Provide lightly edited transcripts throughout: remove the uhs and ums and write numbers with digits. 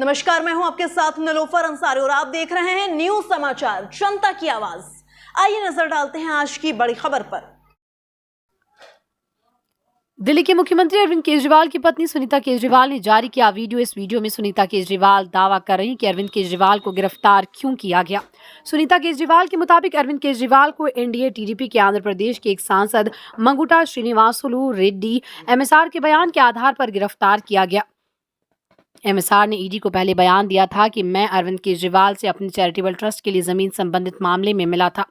नमस्कार, मैं हूं आपके साथ निलोफर अंसारी और आप देख रहे हैं न्यूज समाचार जनता की आवाज। आइए नजर डालते हैं आज की बड़ी खबर पर। दिल्ली के मुख्यमंत्री अरविंद केजरीवाल की पत्नी सुनीता केजरीवाल ने जारी किया वीडियो। इस वीडियो में सुनीता केजरीवाल दावा कर रही कि अरविंद केजरीवाल को गिरफ्तार क्यों किया गया। सुनीता केजरीवाल के मुताबिक अरविंद केजरीवाल को एनडीए टीडीपी के आंध्र प्रदेश के एक सांसद मंगुटा श्रीनिवासुलु रेड्डी एमएसआर के बयान के आधार पर गिरफ्तार किया गया। एमएसआर ने ईडी को पहले बयान दिया था कि मैं अरविंद केजरीवाल से अपने चैरिटेबल ट्रस्ट के लिए जमीन संबंधित मामले में मिला था,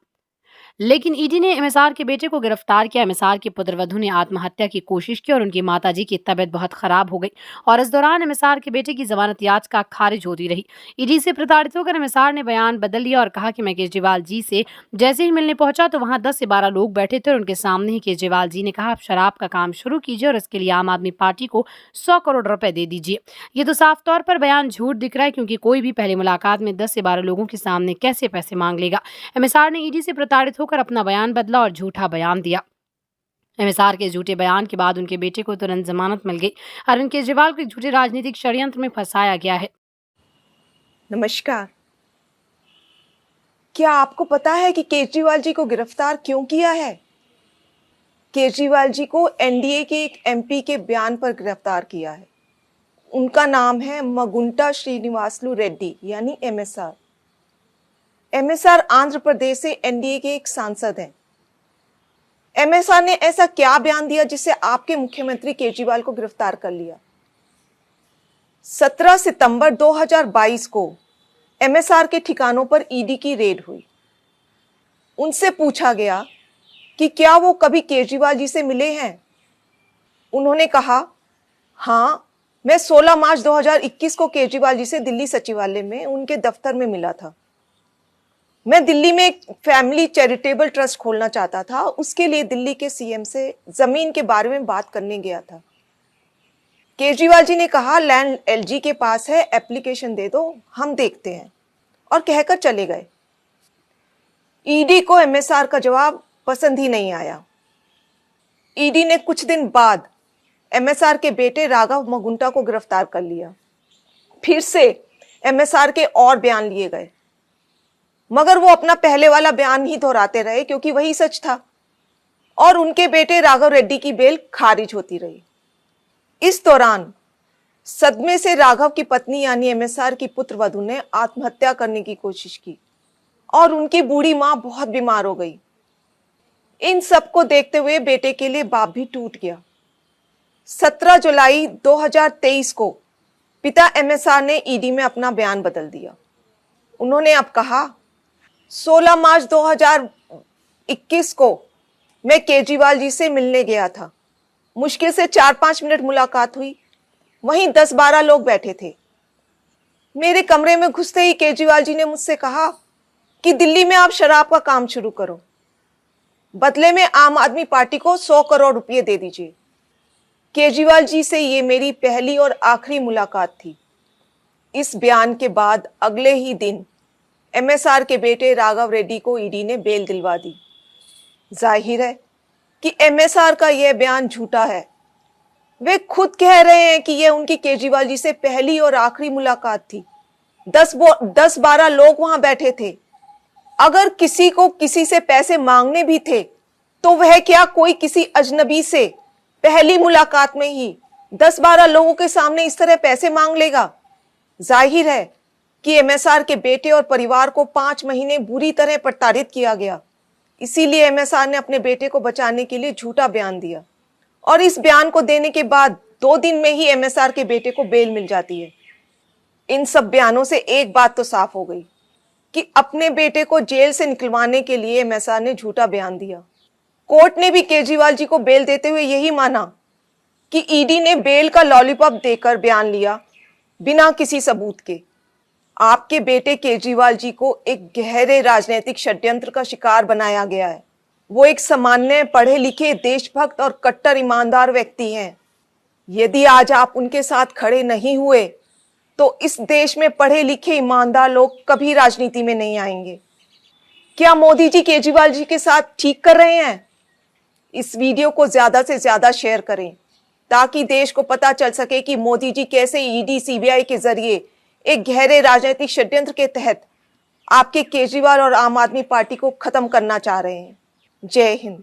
लेकिन ईडी ने एमएसआर के बेटे को गिरफ्तार किया। एमएसआर की पुत्रवधू ने आत्महत्या की कोशिश की और उनकी माताजी की तबीयत बहुत खराब हो गई और इस दौरान एमएसआर के बेटे की जमानत याचिका खारिज होती रही। ईडी से प्रताड़ित होकर एमएसआर ने बयान बदल लिया और कहा कि मैं केजरीवाल जी से जैसे ही मिलने पहुंचा तो वहां 10 से 12 लोग बैठे थे और उनके सामने ही केजरीवाल जी ने कहा, आप शराब का काम शुरू कीजिए और इसके लिए आम आदमी पार्टी को 100 करोड़ रुपए दे दीजिए। ये तो साफ तौर पर बयान झूठ दिख रहा है, क्योंकि कोई भी पहले मुलाकात में 10 से 12 लोगों के सामने कैसे पैसे मांग लेगा। एमएसआर ने ईडी से प्रताड़ित होकर अपना बयान बदला और झूठा बयान दिया। एमएसआर के झूठे बयान के बाद उनके बेटे को तुरंत जमानत मिल गई। अरविंद केजरीवाल को झूठे राजनीतिक षड्यंत्र में फंसाया गया है। नमस्कार। क्या आपको पता है कि केजरीवाल जी को गिरफ्तार क्यों किया है? केजरीवाल जी को एनडीए के एक एमपी के बयान पर गिरफ्तार किया है। उनका नाम है मंगुटा श्रीनिवासुलु रेड्डी यानी एमएसआर। एमएसआर आंध्र प्रदेश से एनडीए के एक सांसद हैं। एमएसआर ने ऐसा क्या बयान दिया जिससे आपके मुख्यमंत्री केजरीवाल को गिरफ्तार कर लिया? 17 सितंबर 2022 को एमएसआर के ठिकानों पर ईडी की रेड हुई। उनसे पूछा गया कि क्या वो कभी केजरीवाल जी से मिले हैं। उन्होंने कहा, हाँ, मैं 16 मार्च 2021 को केजरीवाल जी से दिल्ली सचिवालय में उनके दफ्तर में मिला था। मैं दिल्ली में एक फैमिली चैरिटेबल ट्रस्ट खोलना चाहता था, उसके लिए दिल्ली के सीएम से जमीन के बारे में बात करने गया था। केजरीवाल जी ने कहा, लैंड एलजी के पास है, एप्लीकेशन दे दो, हम देखते हैं, और कहकर चले गए। ईडी को एमएसआर का जवाब पसंद ही नहीं आया। ईडी ने कुछ दिन बाद एमएसआर के बेटे राघव मंगुटा को गिरफ्तार कर लिया। फिर से एमएसआर के और बयान लिए गए, मगर वो अपना पहले वाला बयान ही दोहराते रहे क्योंकि वही सच था, और उनके बेटे राघव रेड्डी की बेल खारिज होती रही। इस दौरान सदमे से राघव की पत्नी यानी एमएसआर की पुत्रवधू ने आत्महत्या करने की कोशिश की और उनकी बूढ़ी मां बहुत बीमार हो गई। इन सबको देखते हुए बेटे के लिए बाप भी टूट गया। 17 जुलाई 2023 को पिता एमएसआर ने ईडी में अपना बयान बदल दिया। उन्होंने अब कहा, 16 मार्च 2021 को मैं केजरीवाल जी से मिलने गया था। मुश्किल से 4-5 मिनट मुलाकात हुई। वहीं 10-12 लोग बैठे थे। मेरे कमरे में घुसते ही केजरीवाल जी ने मुझसे कहा कि दिल्ली में आप शराब का काम शुरू करो, बदले में आम आदमी पार्टी को 100 करोड़ रुपए दे दीजिए। केजरीवाल जी से ये मेरी पहली और आखिरी मुलाकात थी। इस बयान के बाद अगले ही दिन एमएसआर के बेटे राघव रेड्डी को ईडी ने बेल दिलवा दी। जाहिर है कि एमएसआर का यह बयान झूठा है। वे खुद कह रहे हैं कि यह उनकी केजरीवाल जी से पहली और आखिरी मुलाकात थी। 10-12 लोग वहां बैठे थे। अगर किसी को किसी से पैसे मांगने भी थे तो वह क्या कोई किसी अजनबी से पहली मुलाकात में ही 10-12 लोगों के सामने इस तरह पैसे मांग लेगा? जाहिर है कि एमएसआर के बेटे और परिवार को 5 महीने बुरी तरह प्रताड़ित किया गया। इसीलिए एमएसआर ने अपने बेटे को बचाने के लिए झूठा बयान दिया, और इस बयान को देने के बाद 2 दिन में ही एमएसआर के बेटे को बेल मिल जाती है। इन सब बयानों से एक बात तो साफ हो गई कि अपने बेटे को जेल से निकलवाने के लिए एमएसआर ने झूठा बयान दिया। कोर्ट ने भी केजरीवाल जी को बेल देते हुए यही माना कि ईडी ने बेल का लॉलीपॉप देकर बयान लिया बिना किसी सबूत के। आपके बेटे केजरीवाल जी को एक गहरे राजनीतिक षड्यंत्र का शिकार बनाया गया है। वो एक सामान्य पढ़े लिखे देशभक्त और कट्टर ईमानदार व्यक्ति हैं। यदि आज आप उनके साथ खड़े नहीं हुए तो इस देश में पढ़े लिखे ईमानदार लोग कभी राजनीति में नहीं आएंगे। क्या मोदी जी केजरीवाल जी के साथ ठीक कर रहे हैं? इस वीडियो को ज्यादा से ज्यादा शेयर करें ताकि देश को पता चल सके कि मोदी जी कैसे ईडी सीबीआई के जरिए एक गहरे राजनीतिक षड्यंत्र के तहत आपके केजरीवाल और आम आदमी पार्टी को खत्म करना चाह रहे हैं। जय हिंद।